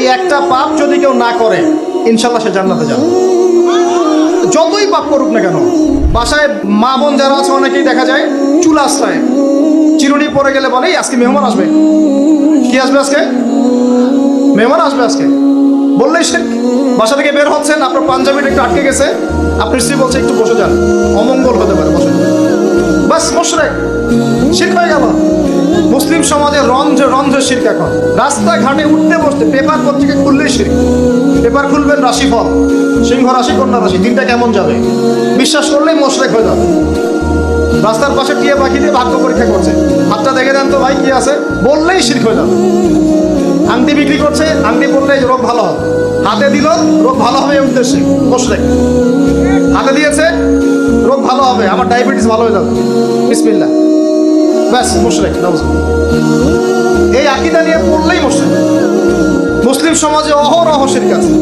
এই একটা পাপ যদি কেউ না করে ইনশাল্লাহ সে জান্নাতে যাবে। যতই পাপ করুক না কেন। বাসায় মা বোন যারা আছে অনেকেই দেখা যায় চুল আশ্রয় চিরুনি পরে গেলে বলে আজকে মেহমান আসবে। কি আসবে আজকে? মেহমান আসবে আজকে বললেই সে বাসা থেকে বের হচ্ছেন, আপনার পাঞ্জাবিটা একটু আটকে গেছে, আপনার স্ত্রী বলছে একটু বসে যান, অমঙ্গল হতে পারে, বসে। বাস মুশরিক, শিরক হয়ে গেল। মুসলিম সমাজে রন্ধ্রে রন্ধ্রে শিরক। এখন রাস্তাঘাটে উঠতে বসতে পেপার পত্রিকা খুললেই শিরক। পেপার খুলবেন রাশিফল, সিংহ রাশি কন্যা রাশি, দিনটা কেমন যাবে বিশ্বাস করলেই মুশরিক হয়ে যাবে। রাস্তার পাশে টিয়া পাখি দিয়ে ভাগ্য পরীক্ষা করছে, হাতটা দেখে দেন তো ভাই কি আছে, বললেই শিরক হয়ে যাবে। আংটি বিক্রি করছে, আংটি পড়লে রোগ ভালো হবে, হাতে দিল রোগ ভালো হবে এই উদ্দেশ্যে মুশরিক। হাতে দিয়েছে রোগ ভালো হবে, আমার ডায়াবেটিস ভালো হয়ে যাবে, বিসমিল্লাহ, ব্যাস মুশরিক। এই আকীদা নিয়ে পড়লেই মুশরিক। মুসলিম সমাজে অহরহ শিরক আছে।